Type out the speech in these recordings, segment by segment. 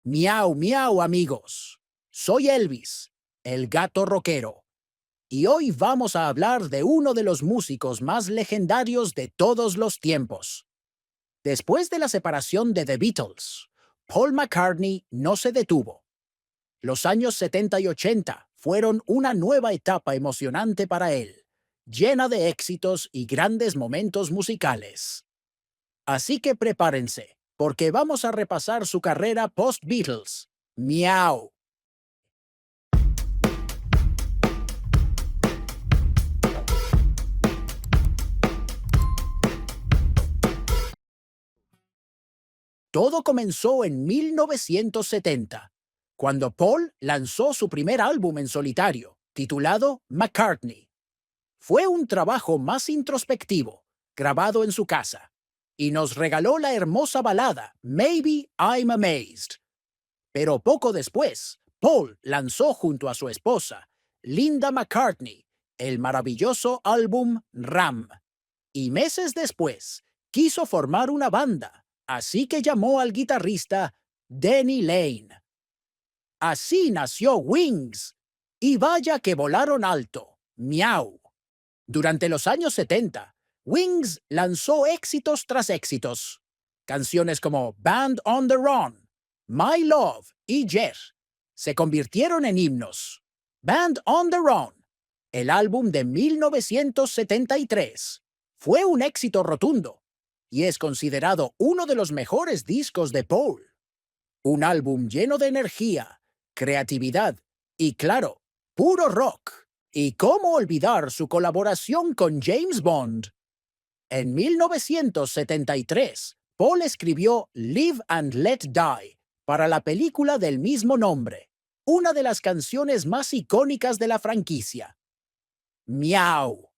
Miau, miau, amigos. Soy Elvis, el gato rockero, y hoy vamos a hablar de uno de los músicos más legendarios de todos los tiempos. Después de la separación de The Beatles, Paul McCartney no se detuvo. Los años 70 y 80 fueron una nueva etapa emocionante para él, llena de éxitos y grandes momentos musicales. Así que prepárense, porque vamos a repasar su carrera post-Beatles. Miau. Todo comenzó en 1970, cuando Paul lanzó su primer álbum en solitario, titulado McCartney. Fue un trabajo más introspectivo, grabado en su casa, y nos regaló la hermosa balada Maybe I'm Amazed. Pero poco después, Paul lanzó junto a su esposa, Linda McCartney, el maravilloso álbum Ram. Y meses después, quiso formar una banda, así que llamó al guitarrista Denny Lane. Así nació Wings. Y vaya que volaron alto. Miau. Durante los años 70, Wings lanzó éxitos tras éxitos. Canciones como Band on the Run, My Love y Jet se convirtieron en himnos. Band on the Run, el álbum de 1973, fue un éxito rotundo y es considerado uno de los mejores discos de Paul. Un álbum lleno de energía, creatividad y, claro, puro rock. ¿Y cómo olvidar su colaboración con James Bond? En 1973, Paul escribió Live and Let Die para la película del mismo nombre, una de las canciones más icónicas de la franquicia. Miau.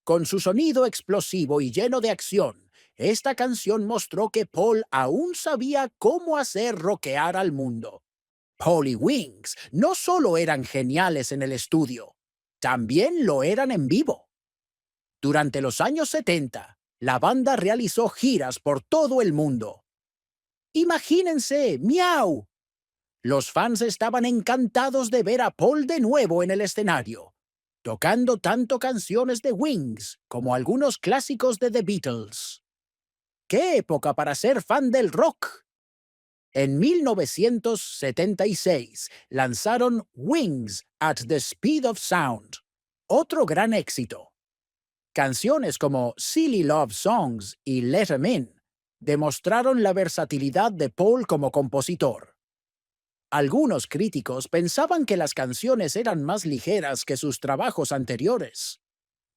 Con su sonido explosivo y lleno de acción, esta canción mostró que Paul aún sabía cómo hacer rockear al mundo. Paul y Wings no solo eran geniales en el estudio, también lo eran en vivo. Durante los años 70, la banda realizó giras por todo el mundo. Imagínense, miau. Los fans estaban encantados de ver a Paul de nuevo en el escenario, tocando tanto canciones de Wings como algunos clásicos de The Beatles. ¡Qué época para ser fan del rock! En 1976 lanzaron Wings at the Speed of Sound, otro gran éxito. Canciones como Silly Love Songs y Let 'Em In demostraron la versatilidad de Paul como compositor. Algunos críticos pensaban que las canciones eran más ligeras que sus trabajos anteriores,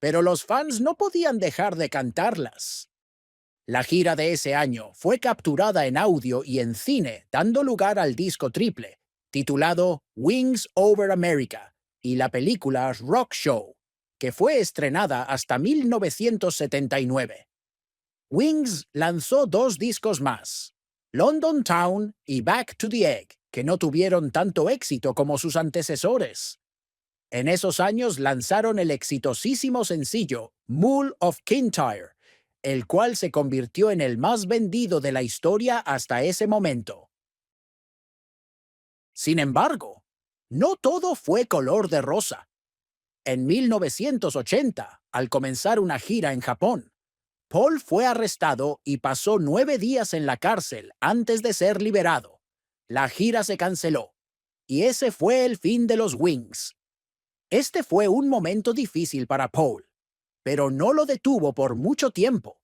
pero los fans no podían dejar de cantarlas. La gira de ese año fue capturada en audio y en cine, dando lugar al disco triple, titulado Wings Over America, y la película Rock Show, que fue estrenada hasta 1979. Wings lanzó dos discos más, London Town y Back to the Egg, que no tuvieron tanto éxito como sus antecesores. En esos años lanzaron el exitosísimo sencillo Mull of Kintyre, el cual se convirtió en el más vendido de la historia hasta ese momento. Sin embargo, no todo fue color de rosa. En 1980, al comenzar una gira en Japón, Paul fue arrestado y pasó 9 días en la cárcel antes de ser liberado. La gira se canceló, y ese fue el fin de los Wings. Este fue un momento difícil para Paul, pero no lo detuvo por mucho tiempo.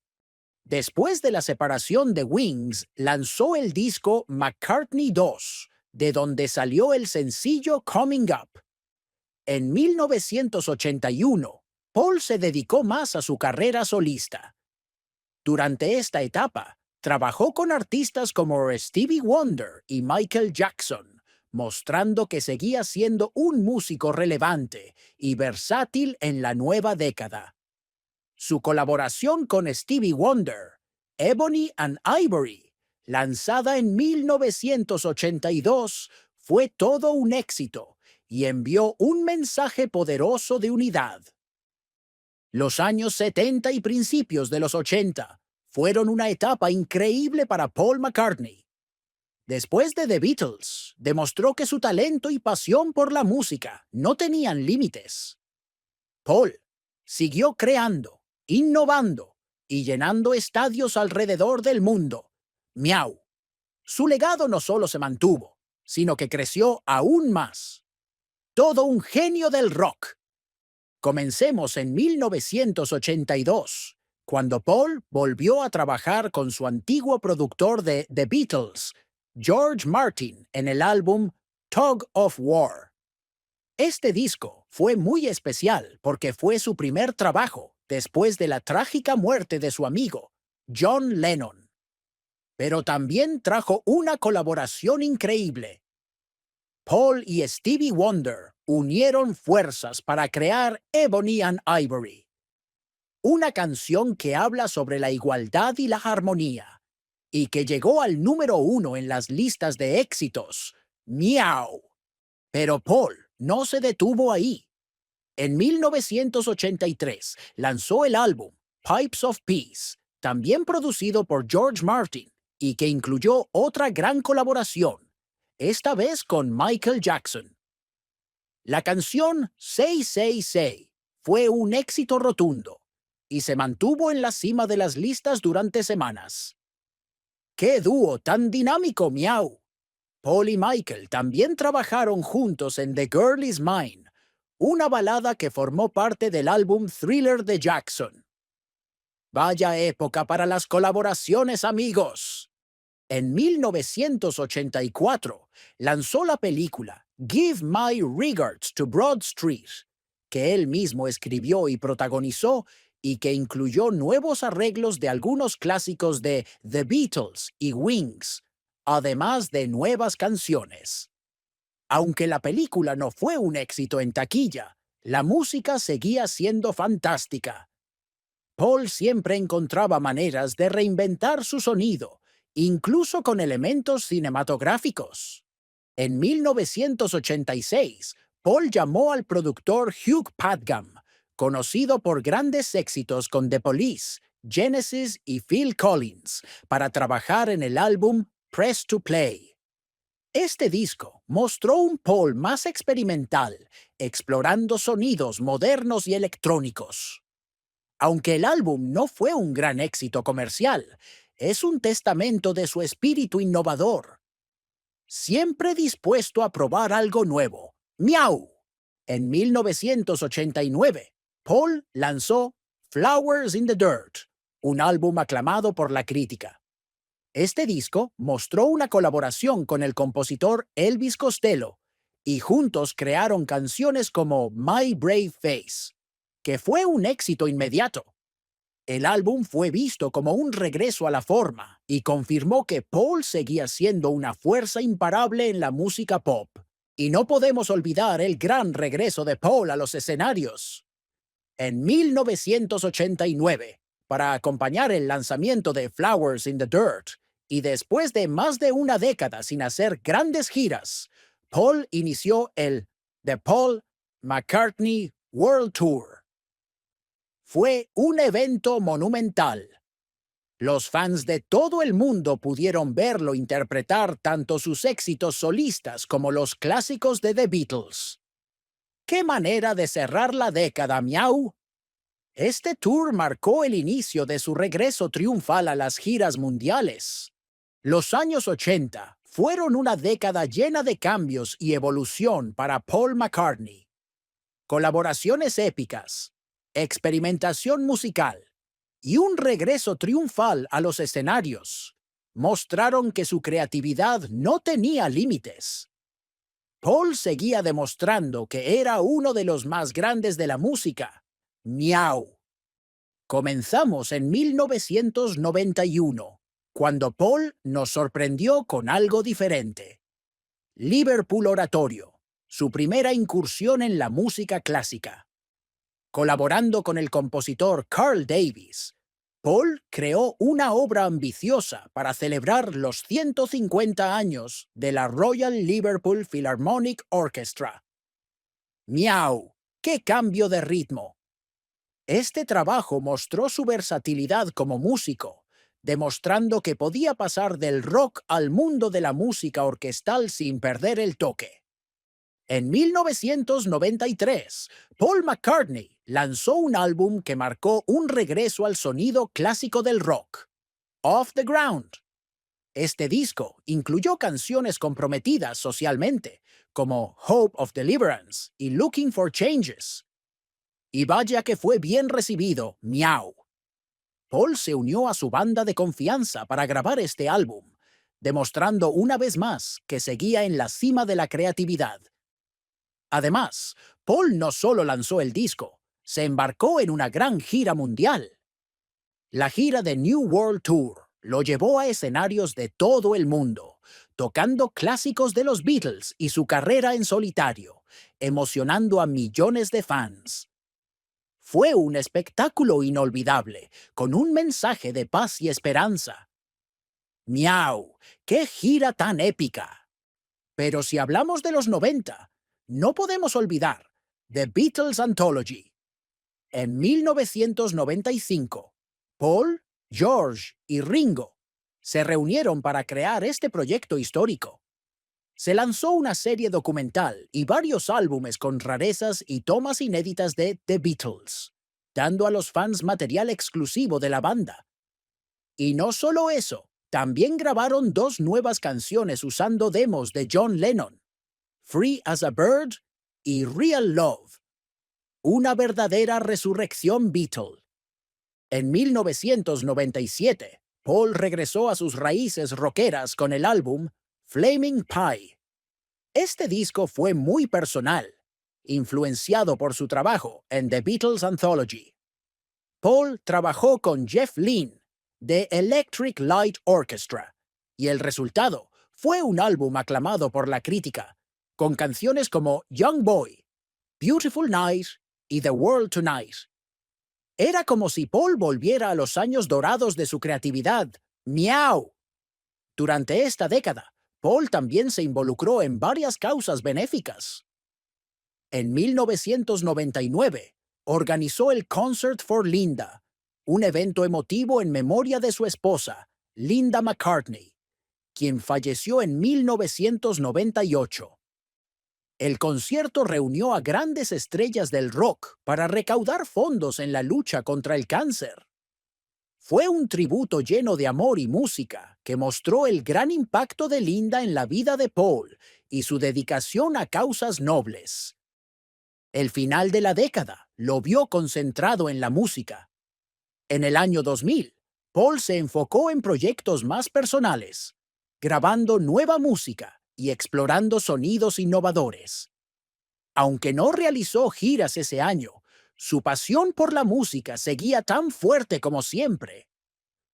Después de la separación de Wings, lanzó el disco McCartney 2, de donde salió el sencillo Coming Up. En 1981, Paul se dedicó más a su carrera solista. Durante esta etapa, trabajó con artistas como Stevie Wonder y Michael Jackson, mostrando que seguía siendo un músico relevante y versátil en la nueva década. Su colaboración con Stevie Wonder, Ebony and Ivory, lanzada en 1982, fue todo un éxito y envió un mensaje poderoso de unidad. Los años 70 y principios de los 80 fueron una etapa increíble para Paul McCartney. Después de The Beatles, demostró que su talento y pasión por la música no tenían límites. Paul siguió creando, innovando y llenando estadios alrededor del mundo. Miau. Su legado no solo se mantuvo, sino que creció aún más. Todo un genio del rock. Comencemos en 1982, cuando Paul volvió a trabajar con su antiguo productor de The Beatles, George Martin, en el álbum Tug of War. Este disco fue muy especial porque fue su primer trabajo después de la trágica muerte de su amigo, John Lennon. Pero también trajo una colaboración increíble. Paul y Stevie Wonder unieron fuerzas para crear Ebony and Ivory, una canción que habla sobre la igualdad y la armonía, y que llegó al número 1 en las listas de éxitos. ¡Miau! Pero Paul no se detuvo ahí. En 1983 lanzó el álbum Pipes of Peace, también producido por George Martin, y que incluyó otra gran colaboración, esta vez con Michael Jackson. La canción Say Say Say fue un éxito rotundo y se mantuvo en la cima de las listas durante semanas. ¡Qué dúo tan dinámico, miau! Paul y Michael también trabajaron juntos en The Girl Is Mine, una balada que formó parte del álbum Thriller de Jackson. Vaya época para las colaboraciones, amigos. En 1984 lanzó la película Give My Regards to Broad Street, que él mismo escribió y protagonizó y que incluyó nuevos arreglos de algunos clásicos de The Beatles y Wings, además de nuevas canciones. Aunque la película no fue un éxito en taquilla, la música seguía siendo fantástica. Paul siempre encontraba maneras de reinventar su sonido, incluso con elementos cinematográficos. En 1986, Paul llamó al productor Hugh Padgham, conocido por grandes éxitos con The Police, Genesis y Phil Collins, para trabajar en el álbum Press to Play. Este disco mostró un Paul más experimental, explorando sonidos modernos y electrónicos. Aunque el álbum no fue un gran éxito comercial, es un testamento de su espíritu innovador. Siempre dispuesto a probar algo nuevo. ¡Miau! En 1989, Paul lanzó Flowers in the Dirt, un álbum aclamado por la crítica. Este disco mostró una colaboración con el compositor Elvis Costello, y juntos crearon canciones como My Brave Face, que fue un éxito inmediato. El álbum fue visto como un regreso a la forma y confirmó que Paul seguía siendo una fuerza imparable en la música pop. Y no podemos olvidar el gran regreso de Paul a los escenarios. En 1989, para acompañar el lanzamiento de Flowers in the Dirt, y después de más de una década sin hacer grandes giras, Paul inició el The Paul McCartney World Tour. Fue un evento monumental. Los fans de todo el mundo pudieron verlo interpretar tanto sus éxitos solistas como los clásicos de The Beatles. ¡Qué manera de cerrar la década, miau! Este tour marcó el inicio de su regreso triunfal a las giras mundiales. Los años 80 fueron una década llena de cambios y evolución para Paul McCartney. Colaboraciones épicas, experimentación musical y un regreso triunfal a los escenarios mostraron que su creatividad no tenía límites. Paul seguía demostrando que era uno de los más grandes de la música. ¡Miau! Comenzamos en 1991, cuando Paul nos sorprendió con algo diferente. Liverpool Oratorio, su primera incursión en la música clásica. Colaborando con el compositor Carl Davis, Paul creó una obra ambiciosa para celebrar los 150 años de la Royal Liverpool Philharmonic Orchestra. ¡Miau! ¡Qué cambio de ritmo! Este trabajo mostró su versatilidad como músico, demostrando que podía pasar del rock al mundo de la música orquestal sin perder el toque. En 1993, Paul McCartney lanzó un álbum que marcó un regreso al sonido clásico del rock, Off the Ground. Este disco incluyó canciones comprometidas socialmente, como Hope of Deliverance y Looking for Changes. Y vaya que fue bien recibido, Meow. Paul se unió a su banda de confianza para grabar este álbum, demostrando una vez más que seguía en la cima de la creatividad. Además, Paul no solo lanzó el disco, se embarcó en una gran gira mundial. La gira de New World Tour lo llevó a escenarios de todo el mundo, tocando clásicos de los Beatles y su carrera en solitario, emocionando a millones de fans. Fue un espectáculo inolvidable, con un mensaje de paz y esperanza. ¡Miau! ¡Qué gira tan épica! Pero si hablamos de los 90, no podemos olvidar The Beatles Anthology. En 1995, Paul, George y Ringo se reunieron para crear este proyecto histórico. Se lanzó una serie documental y varios álbumes con rarezas y tomas inéditas de The Beatles, dando a los fans material exclusivo de la banda. Y no solo eso, también grabaron 2 nuevas canciones usando demos de John Lennon, Free as a Bird y Real Love. Una verdadera resurrección Beatle. En 1997, Paul regresó a sus raíces rockeras con el álbum Flaming Pie. Este disco fue muy personal, influenciado por su trabajo en The Beatles Anthology. Paul trabajó con Jeff Lynne, de Electric Light Orchestra, y el resultado fue un álbum aclamado por la crítica, con canciones como Young Boy, Beautiful Night y The World Tonight. Era como si Paul volviera a los años dorados de su creatividad. ¡Miau! Durante esta década, Paul también se involucró en varias causas benéficas. En 1999, organizó el Concert for Linda, un evento emotivo en memoria de su esposa, Linda McCartney, quien falleció en 1998. El concierto reunió a grandes estrellas del rock para recaudar fondos en la lucha contra el cáncer. Fue un tributo lleno de amor y música que mostró el gran impacto de Linda en la vida de Paul y su dedicación a causas nobles. El final de la década lo vio concentrado en la música. En el año 2000, Paul se enfocó en proyectos más personales, grabando nueva música y explorando sonidos innovadores. Aunque no realizó giras ese año, su pasión por la música seguía tan fuerte como siempre.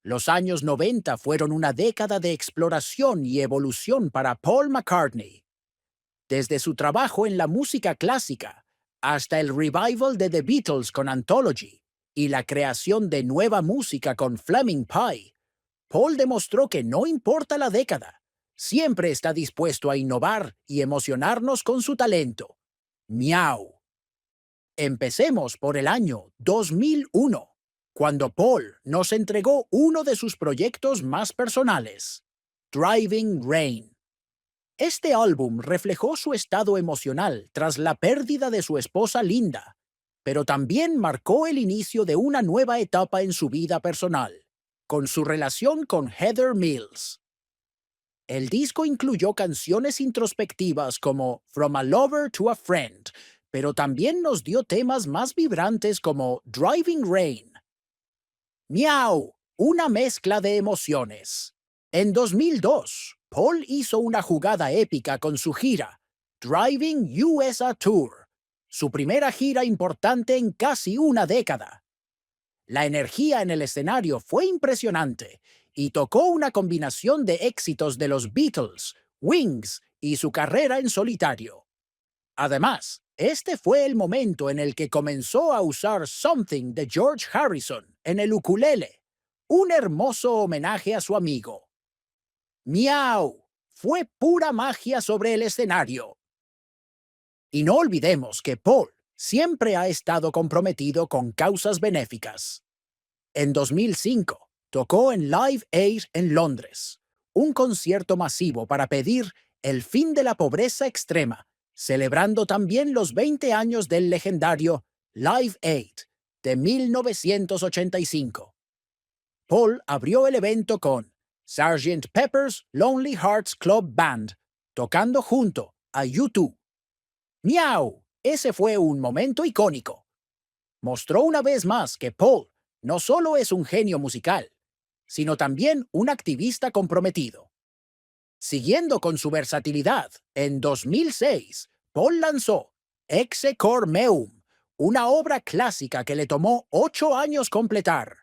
Los años 90 fueron una década de exploración y evolución para Paul McCartney. Desde su trabajo en la música clásica hasta el revival de The Beatles con Anthology y la creación de nueva música con Flaming Pie, Paul demostró que no importa la década, siempre está dispuesto a innovar y emocionarnos con su talento. ¡Miau! Empecemos por el año 2001, cuando Paul nos entregó uno de sus proyectos más personales, Driving Rain. Este álbum reflejó su estado emocional tras la pérdida de su esposa Linda, pero también marcó el inicio de una nueva etapa en su vida personal, con su relación con Heather Mills. El disco incluyó canciones introspectivas como From a Lover to a Friend, pero también nos dio temas más vibrantes como Driving Rain. ¡Miau! Una mezcla de emociones. En 2002, Paul hizo una jugada épica con su gira, Driving USA Tour, su primera gira importante en casi una década. La energía en el escenario fue impresionante y tocó una combinación de éxitos de los Beatles, Wings y su carrera en solitario. Además, este fue el momento en el que comenzó a usar Something de George Harrison en el ukulele, un hermoso homenaje a su amigo. ¡Miau! Fue pura magia sobre el escenario. Y no olvidemos que Paul siempre ha estado comprometido con causas benéficas. En 2005, tocó en Live Aid en Londres, un concierto masivo para pedir el fin de la pobreza extrema, celebrando también los 20 años del legendario Live Aid de 1985. Paul abrió el evento con Sgt. Pepper's Lonely Hearts Club Band, tocando junto a U2. ¡Miau! Ese fue un momento icónico. Mostró una vez más que Paul no solo es un genio musical, sino también un activista comprometido. Siguiendo con su versatilidad, en 2006, Paul lanzó Exe Cor Meum, una obra clásica que le tomó 8 años completar.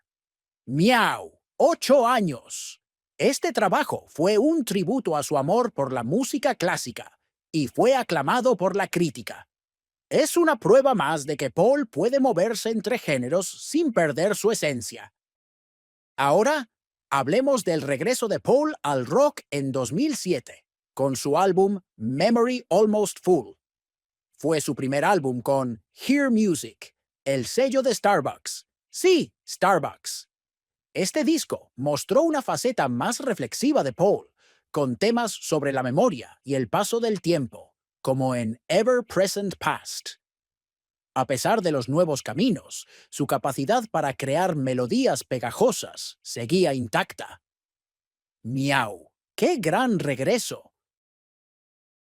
¡Miau! 8 años. Este trabajo fue un tributo a su amor por la música clásica y fue aclamado por la crítica. Es una prueba más de que Paul puede moverse entre géneros sin perder su esencia. Ahora, hablemos del regreso de Paul al rock en 2007, con su álbum Memory Almost Full. Fue su primer álbum con Hear Music, el sello de Starbucks. Sí, Starbucks. Este disco mostró una faceta más reflexiva de Paul, con temas sobre la memoria y el paso del tiempo, como en Ever Present Past. A pesar de los nuevos caminos, su capacidad para crear melodías pegajosas seguía intacta. ¡Miau! ¡Qué gran regreso!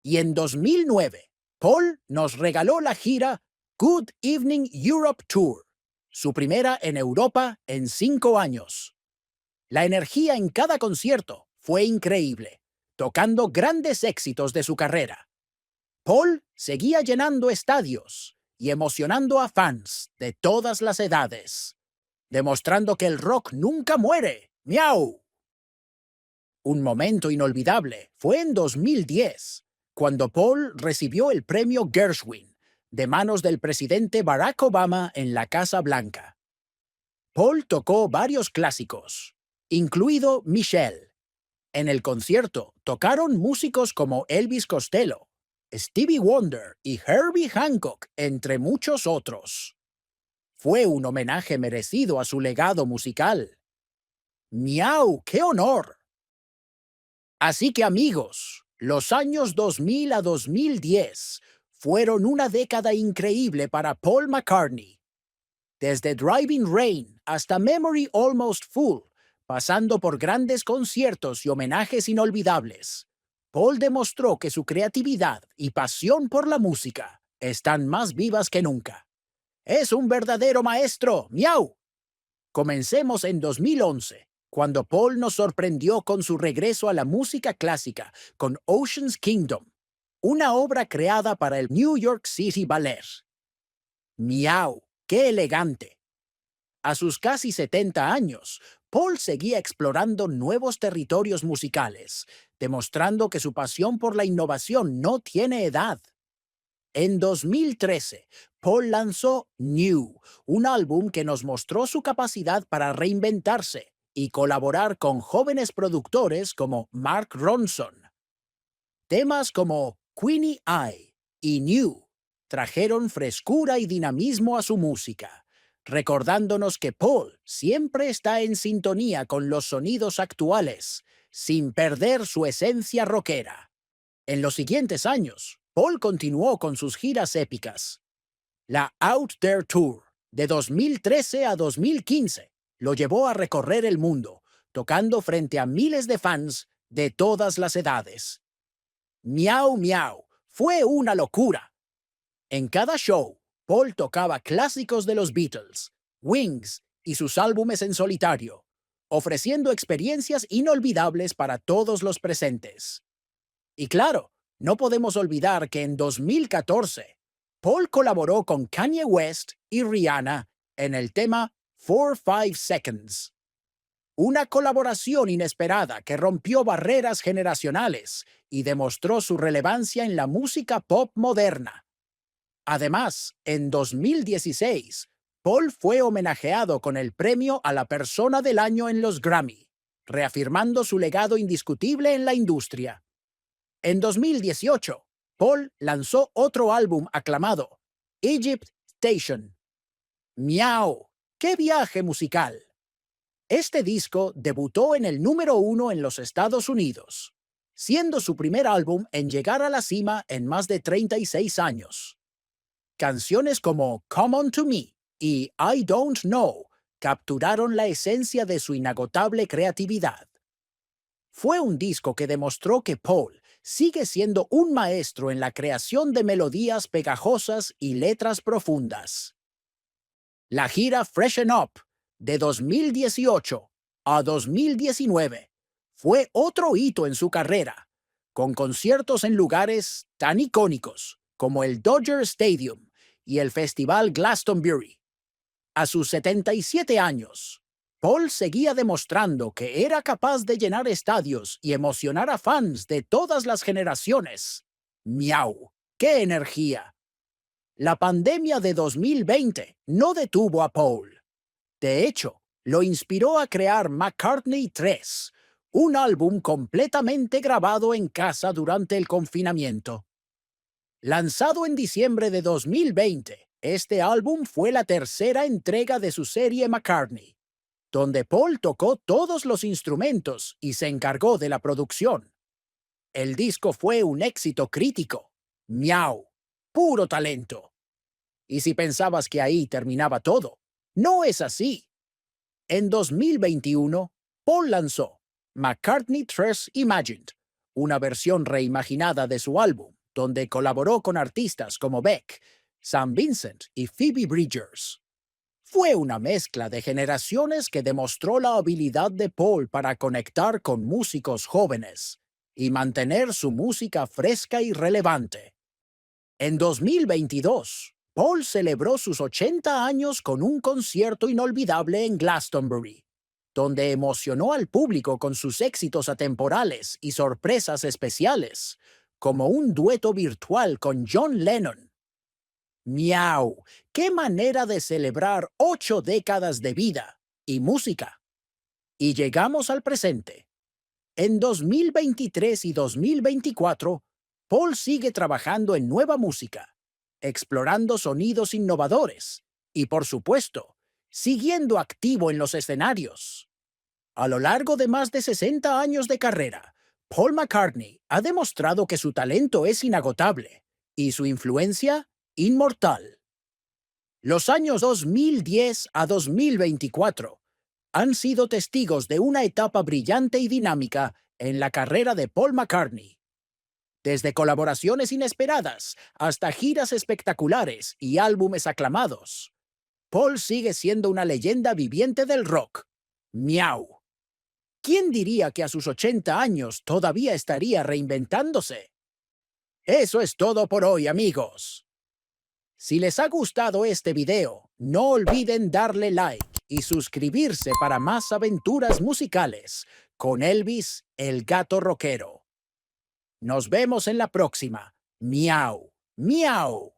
Y en 2009, Paul nos regaló la gira Good Evening Europe Tour, su primera en Europa en 5 años. La energía en cada concierto fue increíble, tocando grandes éxitos de su carrera. Paul seguía llenando estadios y emocionando a fans de todas las edades, demostrando que el rock nunca muere. ¡Miau! Un momento inolvidable fue en 2010, cuando Paul recibió el premio Gershwin de manos del presidente Barack Obama en la Casa Blanca. Paul tocó varios clásicos, incluido Michelle. En el concierto tocaron músicos como Elvis Costello, Stevie Wonder y Herbie Hancock, entre muchos otros. Fue un homenaje merecido a su legado musical. ¡Miau! ¡Qué honor! Así que amigos, los años 2000 a 2010 fueron una década increíble para Paul McCartney. Desde Driving Rain hasta Memory Almost Full, pasando por grandes conciertos y homenajes inolvidables, Paul demostró que su creatividad y pasión por la música están más vivas que nunca. ¡Es un verdadero maestro! ¡Miau! Comencemos en 2011, cuando Paul nos sorprendió con su regreso a la música clásica con Ocean's Kingdom, una obra creada para el New York City Ballet. ¡Miau! ¡Qué elegante! A sus casi 70 años, Paul seguía explorando nuevos territorios musicales, demostrando que su pasión por la innovación no tiene edad. En 2013, Paul lanzó New, un álbum que nos mostró su capacidad para reinventarse y colaborar con jóvenes productores como Mark Ronson. Temas como Queenie Eye y New trajeron frescura y dinamismo a su música, recordándonos que Paul siempre está en sintonía con los sonidos actuales, sin perder su esencia rockera. En los siguientes años, Paul continuó con sus giras épicas. La Out There Tour, de 2013 a 2015, lo llevó a recorrer el mundo, tocando frente a miles de fans de todas las edades. ¡Miau, miau! Fue una locura. En cada show, Paul tocaba clásicos de los Beatles, Wings y sus álbumes en solitario, ofreciendo experiencias inolvidables para todos los presentes. Y claro, no podemos olvidar que en 2014, Paul colaboró con Kanye West y Rihanna en el tema 4-5 Seconds. Una colaboración inesperada que rompió barreras generacionales y demostró su relevancia en la música pop moderna. Además, en 2016, Paul fue homenajeado con el premio a la Persona del Año en los Grammy, reafirmando su legado indiscutible en la industria. En 2018, Paul lanzó otro álbum aclamado, Egypt Station. ¡Miau! ¡Qué viaje musical! Este disco debutó en el número 1 en los Estados Unidos, siendo su primer álbum en llegar a la cima en más de 36 años. Canciones como Come On To Me y I Don't Know capturaron la esencia de su inagotable creatividad. Fue un disco que demostró que Paul sigue siendo un maestro en la creación de melodías pegajosas y letras profundas. La gira Freshen Up de 2018 a 2019 fue otro hito en su carrera, con conciertos en lugares tan icónicos como el Dodger Stadium y el Festival Glastonbury. A sus 77 años, Paul seguía demostrando que era capaz de llenar estadios y emocionar a fans de todas las generaciones. ¡Miau! ¡Qué energía! La pandemia de 2020 no detuvo a Paul. De hecho, lo inspiró a crear McCartney 3, un álbum completamente grabado en casa durante el confinamiento. Lanzado en diciembre de 2020, este álbum fue la tercera entrega de su serie McCartney, donde Paul tocó todos los instrumentos y se encargó de la producción. El disco fue un éxito crítico. ¡Miau! ¡Puro talento! Y si pensabas que ahí terminaba todo, no es así. En 2021, Paul lanzó McCartney 3 Imagined, una versión reimaginada de su álbum, donde colaboró con artistas como Beck, Sam Vincent y Phoebe Bridgers. Fue una mezcla de generaciones que demostró la habilidad de Paul para conectar con músicos jóvenes y mantener su música fresca y relevante. En 2022, Paul celebró sus 80 años con un concierto inolvidable en Glastonbury, donde emocionó al público con sus éxitos atemporales y sorpresas especiales, como un dueto virtual con John Lennon. ¡Miau! ¡Qué manera de celebrar 8 décadas de vida y música! Y llegamos al presente. En 2023 y 2024, Paul sigue trabajando en nueva música, explorando sonidos innovadores y, por supuesto, siguiendo activo en los escenarios. A lo largo de más de 60 años de carrera, Paul McCartney ha demostrado que su talento es inagotable y su influencia inmortal. Los años 2010 a 2024 han sido testigos de una etapa brillante y dinámica en la carrera de Paul McCartney. Desde colaboraciones inesperadas hasta giras espectaculares y álbumes aclamados, Paul sigue siendo una leyenda viviente del rock. ¡Miau! ¿Quién diría que a sus 80 años todavía estaría reinventándose? Eso es todo por hoy, amigos. Si les ha gustado este video, no olviden darle like y suscribirse para más aventuras musicales con Elvis, el gato rockero. Nos vemos en la próxima. Miau, miau.